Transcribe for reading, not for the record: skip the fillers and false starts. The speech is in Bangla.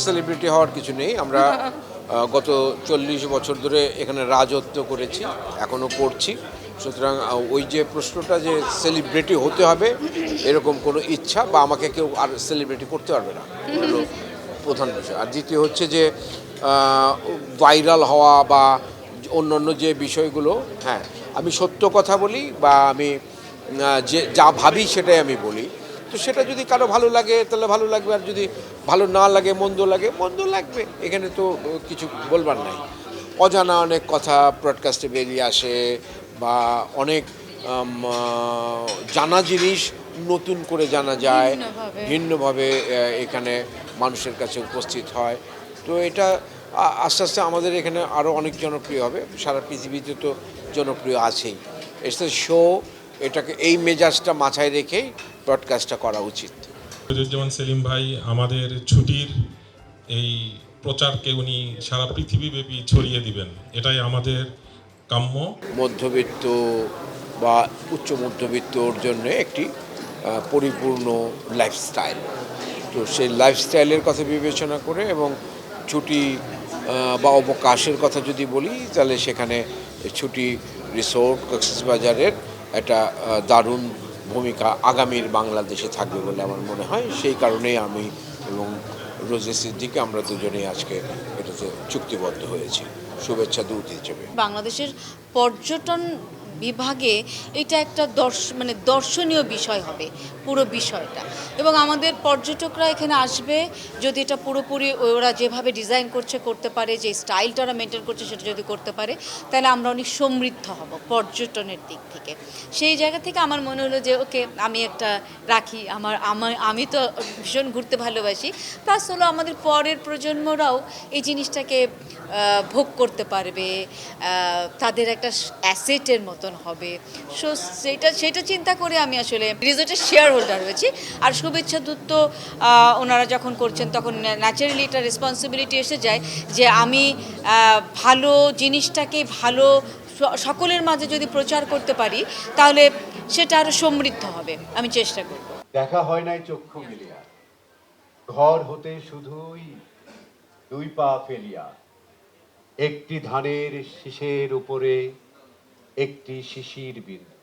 সেলিব্রিটি হওয়ার কিছু নেই। আমরা গত 40 বছর ধরে এখানে রাজত্ব করেছি, এখনও করছি। সুতরাং ওই যে প্রশ্নটা যে সেলিব্রিটি হতে হবে এরকম কোনো ইচ্ছা বা আমাকে কেউ আর সেলিব্রিটি করতে পারবে না, হলো প্রধান বিষয়। আর দ্বিতীয় হচ্ছে যে ভাইরাল হওয়া বা অন্যান্য যে বিষয়গুলো, হ্যাঁ আমি সত্য কথা বলি বা আমি যে যা ভাবি সেটাই আমি বলি। তো সেটা যদি কারো ভালো লাগে তাহলে ভালো লাগবে, আর যদি ভালো না লাগে মন্দ লাগবে, এখানে তো কিছু বলবার নাই। অজানা অনেক কথা ব্রডকাস্টে বেরিয়ে আসে বা অনেক জানা জিনিস নতুন করে জানা যায়, ভিন্নভাবে এখানে মানুষের কাছে উপস্থিত হয়। তো এটা আস্তে আস্তে আমাদের এখানে আরও অনেক জনপ্রিয় হবে, সারা পৃথিবীতে তো জনপ্রিয় আছেই। এটা শো, এটাকে এই মেজাজটা মাথায় রেখেই ব্রডকাস্টটা করা উচিত। যেমন সেলিম ভাই আমাদের ছুটির এই প্রচারকে উনি সারা পৃথিবীব্যাপী ছড়িয়ে দিবেন, এটাই আমাদের কাম্য। মধ্যবিত্ত বা উচ্চ মধ্যবিত্তর জন্য একটি পরিপূর্ণ লাইফস্টাইল। তো সেই লাইফস্টাইলের কথা বিবেচনা করে এবং ছুটি বা অবকাশের কথা যদি বলি তাহলে সেখানে ছুটি রিসোর্ট কক্সবাজারের একটা দারুণ ভূমিকা আগামীর বাংলাদেশে থাকবে বলে আমার মনে হয়। সেই কারণেই আমি এবং রোজে সিদ্দিকী আমরা দুজনেই আজকে এটাতে চুক্তিবদ্ধ হয়েছি শুভেচ্ছা দূত হিসেবে। বাংলাদেশের পর্যটন বিভাগে এটা একটা দর্শনীয় বিষয় হবে পুরো বিষয়টা, এবং আমাদের পর্যটকরা এখানে আসবে যদি এটা পুরোপুরি ওরা যেভাবে ডিজাইন করতে পারে, যে স্টাইলটা ওরা মেনটেন করছে সেটা যদি করতে পারে, তাহলে আমরা অনেক সমৃদ্ধ হব পর্যটনের দিক থেকে। সেই জায়গা থেকে আমার মনে হলো যে ওকে আমি একটা রাখি, আমি তো ভীষণ ঘুরতে ভালোবাসি, প্লাস হলো আমাদের পরের প্রজন্মরাও এই জিনিসটাকে ভোগ করতে পারবে, তাদের একটা অ্যাসেটের মতন হবে। সো সেটা চিন্তা করে আমি আসলে রিসোর্টের শেয়ার হোল্ডার হয়েছি। আর শুভেচ্ছা দূত তো ওনারা যখন করছেন তখন ন্যাচারালি একটা রেসপন্সিবিলিটি এসে যায় যে আমি ভালো জিনিসটাকে সকলের মাঝে যদি প্রচার করতে পারি তাহলে সেটা আরও সমৃদ্ধ হবে, আমি চেষ্টা করব। দেখা হয় নাই চক্ষু মিলিয়া, ঘর হতে শুধুই 2 পা ফেলিয়া, একটি ধানের শীষের উপরে একটি শিশির বিন্দু।